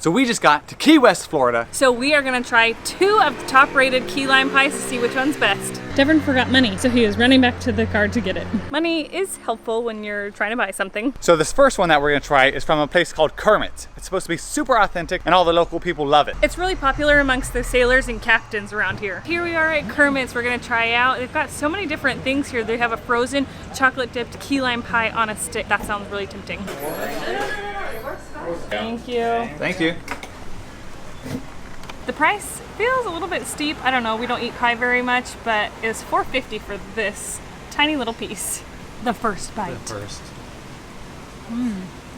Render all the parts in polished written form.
So we just got to Key West, Florida. So we are gonna try 2 of the top rated key lime pies to see which one's best. Devren forgot money, so he is running back to the car to get it. Money is helpful when you're trying to buy something. So this first one that we're gonna try is from a place called Kermit's. It's supposed to be super authentic and all the local people love it. It's really popular amongst the sailors and captains around here. Here we are at Kermit's. We're gonna try out. They've got so many different things here. They have a frozen chocolate dipped key lime pie on a stick. That sounds really tempting. Thank you. Thank you. The price feels a little bit steep. I don't know, we don't eat pie very much, but it's $4.50 for this tiny little piece. The first bite. The first.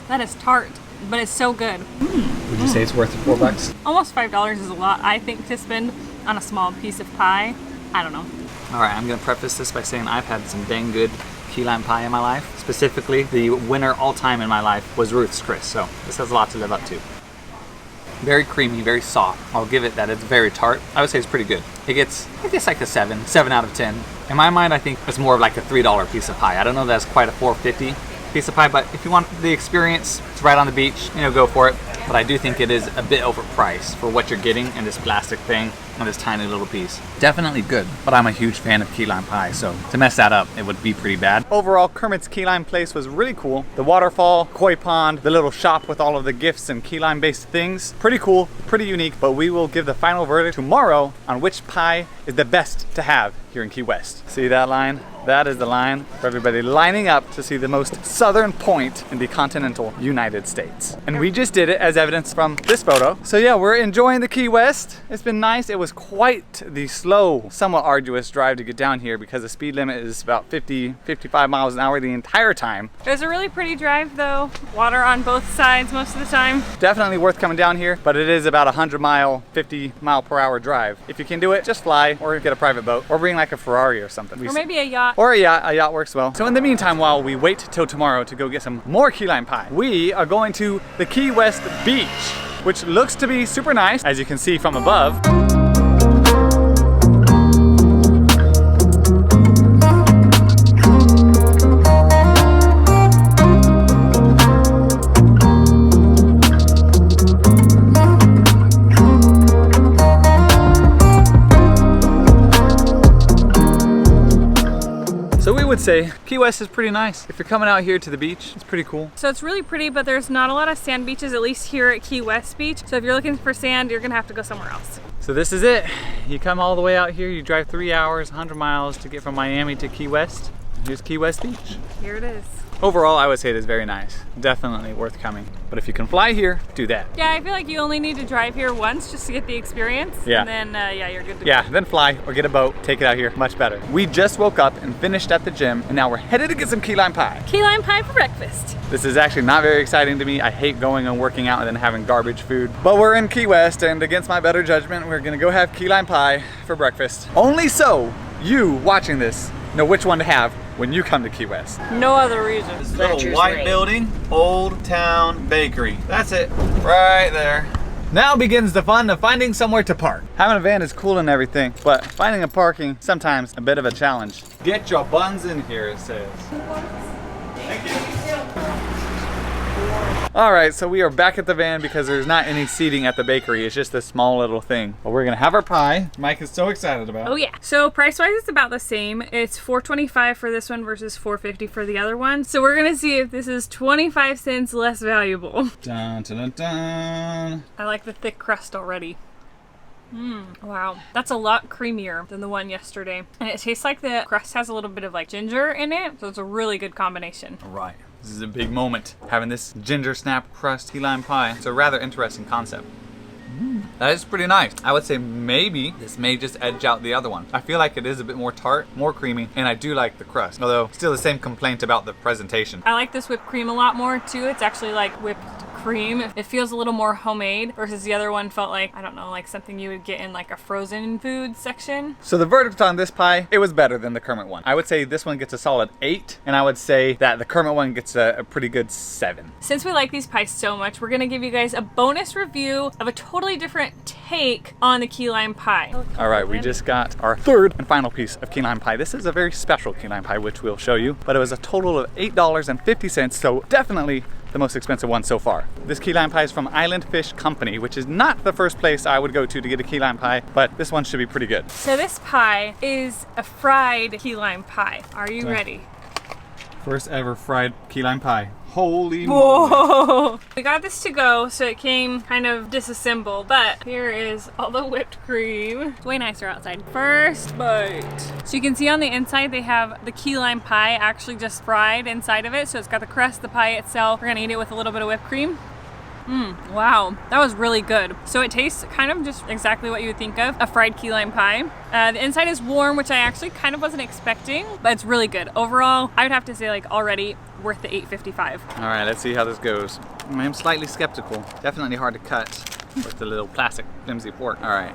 That is tart, but it's so good. Would you say it's worth the $4? Almost $5 is a lot, I think, to spend on a small piece of pie. I don't know. All right, I'm gonna preface this by saying I've had some dang good key lime pie in my life. Specifically, the winner all time in my life was Ruth's Chris, so this has a lot to live up to. Very creamy, very soft. I'll give it that. It's very tart. I would say it's pretty good. It gets, I guess, like a 7 out of 10. In my mind, I think it's more of like a $3 piece of pie. I don't know if that's quite a $4.50 piece of pie, but if you want the experience, it's right on the beach, you know, go for it. But I do think it is a bit overpriced for what you're getting in this plastic thing on this tiny little piece. Definitely good, but I'm a huge fan of key lime pie, so to mess that up, it would be pretty bad. Overall, Kermit's Key Lime place was really cool. The waterfall, koi pond, the little shop with all of the gifts and key lime based things. Pretty cool, pretty unique, but we will give the final verdict tomorrow on which pie is the best to have here in Key West. See that line? That is the line for everybody lining up to see the most southern point in the continental United States. And we just did it as evidence from this photo. So yeah, we're enjoying the Key West. It's been nice. It was quite the slow, somewhat arduous drive to get down here because the speed limit is about 55 miles an hour the entire time. It was a really pretty drive though. Water on both sides most of the time. Definitely worth coming down here, but it is about a 100-mile, 50-mile-per-hour drive. If you can do it, just fly or get a private boat or bring like a Ferrari or something. Or maybe a yacht. Or a yacht works well. So in the meantime, while we wait till tomorrow to go get some more key lime pie, we are going to the Key West beach, which looks to be super nice, as you can see from above. So we would say Key West is pretty nice. If you're coming out here to the beach, it's pretty cool. So it's really pretty, but there's not a lot of sand beaches, at least here at Key West Beach. So if you're looking for sand, you're gonna have to go somewhere else. So this is it. You come all the way out here, you drive 3 hours, 100 miles to get from Miami to Key West. Here's Key West Beach. Here it is. Overall, I would say it is very nice. Definitely worth coming. But if you can fly here, do that. Yeah, I feel like you only need to drive here once just to get the experience. Yeah. And then, yeah, you're good to go. Yeah, then fly or get a boat, take it out here, much better. We just woke up and finished at the gym, and now we're headed to get some key lime pie. Key lime pie for breakfast. This is actually not very exciting to me. I hate going and working out and then having garbage food. But we're in Key West, and against my better judgment, we're gonna go have key lime pie for breakfast. Only so you watching this know which one to have when you come to Key West. No other reason. This little white building, Old Town Bakery. That's it, right there. Now begins the fun of finding somewhere to park. Having a van is cool and everything, but finding a parking, sometimes a bit of a challenge. Get your buns in here, it says. Thank you. All right, so we are back at the van because there's not any seating at the bakery. It's just a small little thing. But we're gonna have our pie. Mike is so excited about. Oh yeah. So price-wise, it's about the same. It's $4.25 for this one versus $4.50 for the other one. So we're gonna see if this is 25 cents less valuable. Dun, dun, dun, dun. I like the thick crust already. Wow, that's a lot creamier than the one yesterday. And it tastes like the crust has a little bit of like ginger in it, so it's a really good combination. All right, this is a big moment, having this ginger snap crust key lime pie. It's a rather interesting concept. That is pretty nice. I would say maybe this may just edge out the other one. I feel like it is a bit more tart, more creamy, and I do like the crust. Although, still the same complaint about the presentation. I like this whipped cream a lot more too. It's actually like whipped cream. It feels a little more homemade versus the other one felt like, I don't know, like something you would get in like a frozen food section. So the verdict on this pie, it was better than the Kermit one. I would say this one gets a solid 8, and I would say that the Kermit one gets a pretty good 7. Since we like these pies so much, we're gonna give you guys a bonus review of a totally different take on the key lime pie. All right, we just got our third and final piece of key lime pie. This is a very special key lime pie, which we'll show you, but it was a total of $8.50, so definitely the most expensive one so far. This key lime pie is from Island Fish Company, which is not the first place I would go to get a key lime pie, but this one should be pretty good. So this pie is a fried key lime pie. Are you ready? First ever fried key lime pie. Holy moly. Whoa! We got this to go, so it came kind of disassembled, but here is all the whipped cream. It's way nicer outside. First bite. So you can see on the inside they have the key lime pie actually just fried inside of it, so it's got the crust, the pie itself. We're gonna eat it with a little bit of whipped cream. Wow, that was really good. So it tastes kind of just exactly what you would think of a fried key lime pie. The inside is warm, which I actually kind of wasn't expecting, but it's really good. Overall, I would have to say like already worth the $8.55. All right, let's see how this goes. I'm slightly skeptical. Definitely hard to cut with the little plastic flimsy fork. All right.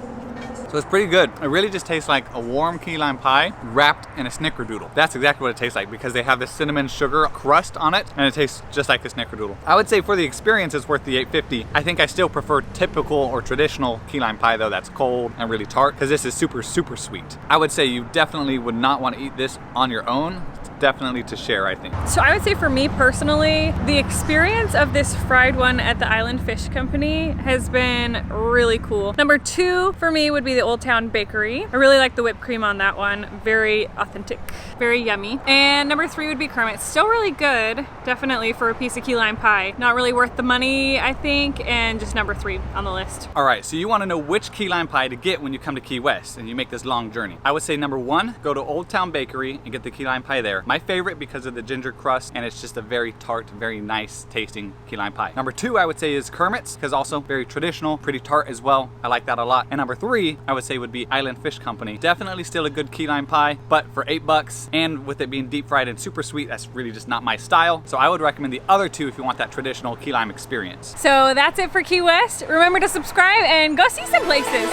So it's pretty good. It really just tastes like a warm key lime pie wrapped in a snickerdoodle. That's exactly what it tastes like because they have this cinnamon sugar crust on it and it tastes just like a snickerdoodle. I would say for the experience it's worth the $8.50. I think I still prefer typical or traditional key lime pie though that's cold and really tart because this is super, super sweet. I would say you definitely would not want to eat this on your own. It's definitely to share, I think. So I would say for me personally, the experience of this fried one at the Island Fish Company has been really cool. Number 2 for me would be the Old Town Bakery. I really like the whipped cream on that one. Very authentic, very yummy. And number 3 would be Kermit's. Still really good, definitely for a piece of key lime pie. Not really worth the money, I think, and just number 3 on the list. All right, so you want to know which key lime pie to get when you come to Key West and you make this long journey. I would say number 1, go to Old Town Bakery and get the key lime pie there. My favorite because of the ginger crust and it's just a very tart, very nice tasting key lime pie. Number 2, I would say is Kermit's because also very traditional, pretty tart as well. I like that a lot. And number 3, I would say would be Island Fish Company. Definitely still a good key lime pie, but for $8 and with it being deep fried and super sweet, that's really just not my style. So I would recommend the other 2 if you want that traditional key lime experience. So that's it for Key West. Remember to subscribe and go see some places.